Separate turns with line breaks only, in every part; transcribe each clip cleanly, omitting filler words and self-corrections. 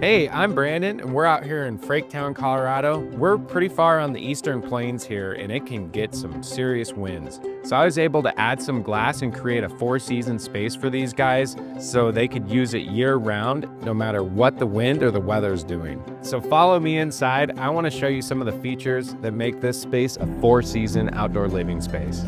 Hey, I'm Brandon, and we're out here in Fraketown, Colorado. We're pretty far on the eastern plains here, and it can get some serious winds. So I was able to add some glass and create a four-season space for these guys so they could use it year-round, no matter what the wind or the weather's doing. So follow me inside. I want to show you some of the features that make this space a four-season outdoor living space.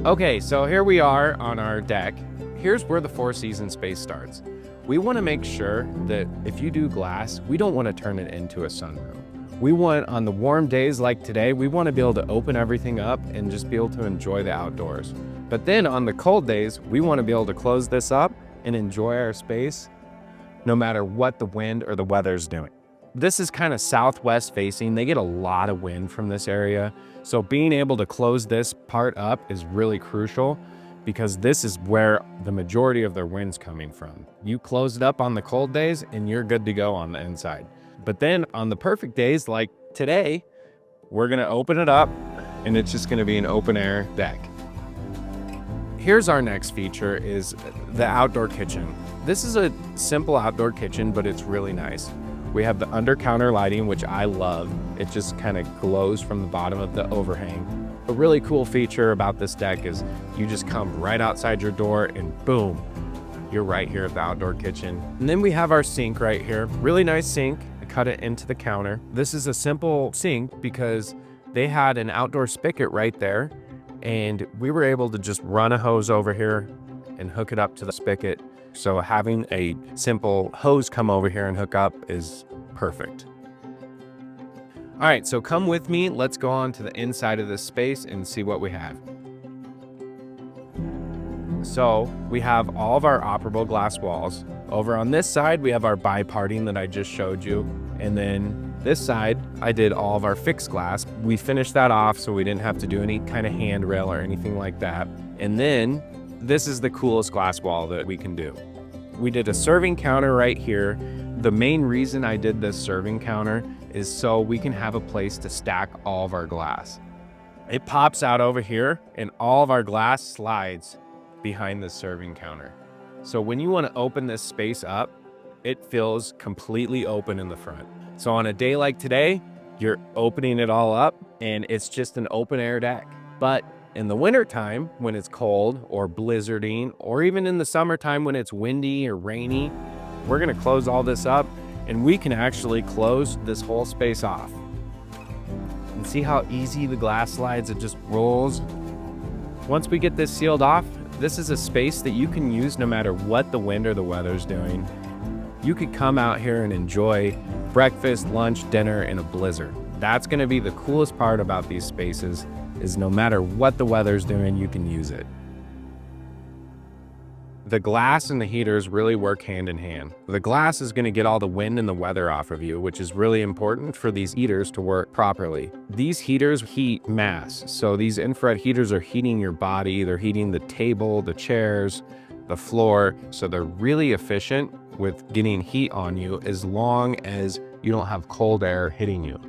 Okay, so here we are on our deck. Here's where the four-season space starts. We want to make sure that if you do glass, we don't want to turn it into a sunroom. We want, on the warm days like today, we want to be able to open everything up and just be able to enjoy the outdoors. But then on the cold days, we want to be able to close this up and enjoy our space no matter what the wind or the weather's doing. This is kind of southwest facing. They get a lot of wind from this area. So being able to close this part up is really crucial, because this is where the majority of their wind's coming from. You close it up on the cold days and you're good to go on the inside. But then on the perfect days like today, we're gonna open it up and it's just gonna be an open air deck. Here's our next feature, is the outdoor kitchen. This is a simple outdoor kitchen, but it's really nice. We have the under counter lighting, which I love. It just kind of glows from the bottom of the overhang. A really cool feature about this deck is you just come right outside your door and boom, you're right here at the outdoor kitchen. And then we have our sink right here. Really nice sink. I cut it into the counter. This is a simple sink because they had an outdoor spigot right there, and we were able to just run a hose over here and hook it up to the spigot. So having a simple hose come over here and hook up is perfect. All right, so come with me. Let's go on to the inside of this space and see what we have. So we have all of our operable glass walls. Over on this side, we have our bi-parting that I just showed you. And then this side, I did all of our fixed glass. We finished that off so we didn't have to do any kind of handrail or anything like that. And then this is the coolest glass wall that we can do. We did a serving counter right here. The main reason I did this serving counter is so we can have a place to stack all of our glass. It pops out over here and all of our glass slides behind the serving counter. So when you want to open this space up, it feels completely open in the front. So on a day like today, you're opening it all up and it's just an open air deck. But in the wintertime, when it's cold or blizzarding, or even in the summertime when it's windy or rainy, we're gonna close all this up and we can actually close this whole space off. And see how easy the glass slides, it just rolls. Once we get this sealed off, this is a space that you can use no matter what the wind or the weather's doing. You could come out here and enjoy breakfast, lunch, dinner in a blizzard. That's gonna be the coolest part about these spaces, is no matter what the weather's doing, you can use it. The glass and the heaters really work hand in hand. The glass is going to get all the wind and the weather off of you, which is really important for these heaters to work properly. These heaters heat mass. So these infrared heaters are heating your body. They're heating the table, the chairs, the floor. So they're really efficient with getting heat on you as long as you don't have cold air hitting you.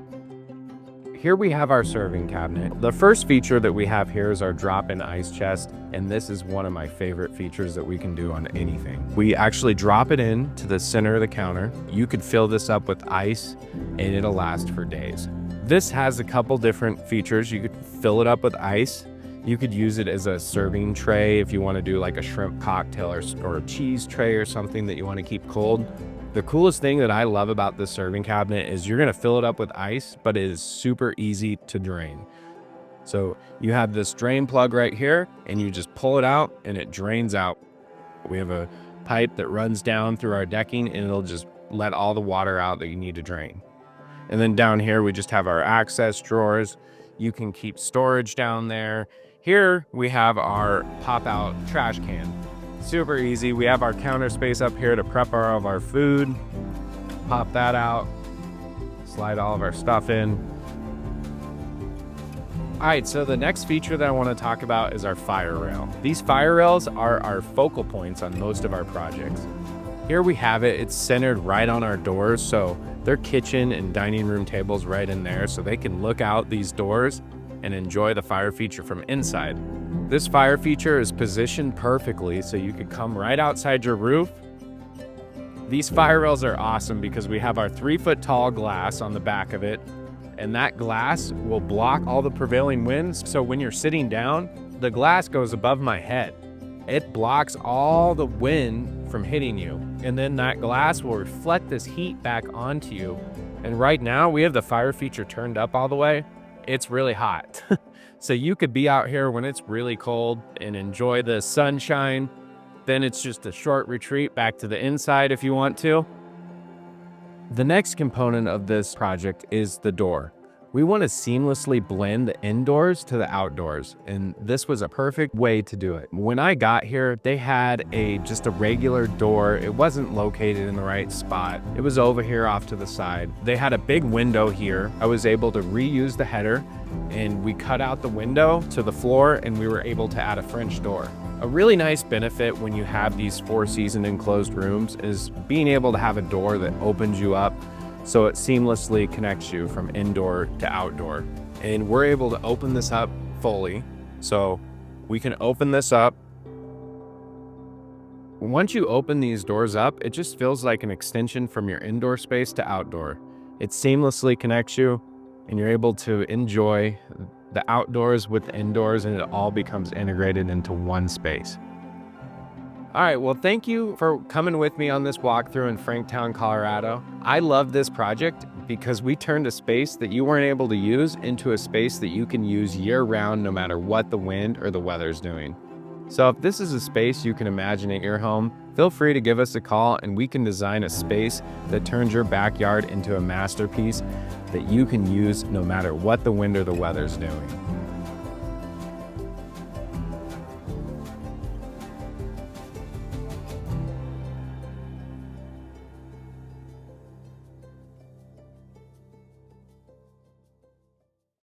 Here we have our serving cabinet. The first feature that we have here is our drop-in ice chest, and this is one of my favorite features that we can do on anything. We actually drop it in to the center of the counter. You could fill this up with ice and it'll last for days. This has a couple different features. You could fill it up with ice. You could use it as a serving tray if you want to do like a shrimp cocktail or a cheese tray or something that you want to keep cold. The coolest thing that I love about this serving cabinet is you're gonna fill it up with ice, but it is super easy to drain. So you have this drain plug right here and you just pull it out and it drains out. We have a pipe that runs down through our decking and it'll just let all the water out that you need to drain. And then down here, we just have our access drawers. You can keep storage down there. Here we have our pop out trash can. Super easy. We have our counter space up here to prep all of our food. Pop that out, slide all of our stuff in. All right, so the next feature that I want to talk about is our fire rail. These fire rails are our focal points on most of our projects. Here we have it, it's centered right on our doors, so their kitchen and dining room tables right in there, so they can look out these doors and enjoy the fire feature from inside. This fire feature is positioned perfectly so you could come right outside your roof. These fire rails are awesome because we have our 3-foot tall glass on the back of it, and that glass will block all the prevailing winds. So when you're sitting down, the glass goes above my head. It blocks all the wind from hitting you, and then that glass will reflect this heat back onto you. And right now we have the fire feature turned up all the way. It's really hot. So you could be out here when it's really cold and enjoy the sunshine. Then it's just a short retreat back to the inside if you want to. The next component of this project is the door. We want to seamlessly blend the indoors to the outdoors, and this was a perfect way to do it. When I got here, they had just a regular door. It wasn't located in the right spot. It was over here off to the side. They had a big window here. I was able to reuse the header, and we cut out the window to the floor, and we were able to add a French door. A really nice benefit when you have these 4-season enclosed rooms is being able to have a door that opens you up so it seamlessly connects you from indoor to outdoor. And we're able to open this up fully. So we can open this up. Once you open these doors up, it just feels like an extension from your indoor space to outdoor. It seamlessly connects you, and you're able to enjoy the outdoors with the indoors, and it all becomes integrated into one space. All right, well, thank you for coming with me on this walkthrough in Franktown, Colorado. I love this project because we turned a space that you weren't able to use into a space that you can use year-round no matter what the wind or the weather's doing. So if this is a space you can imagine at your home, feel free to give us a call and we can design a space that turns your backyard into a masterpiece that you can use no matter what the wind or the weather's doing.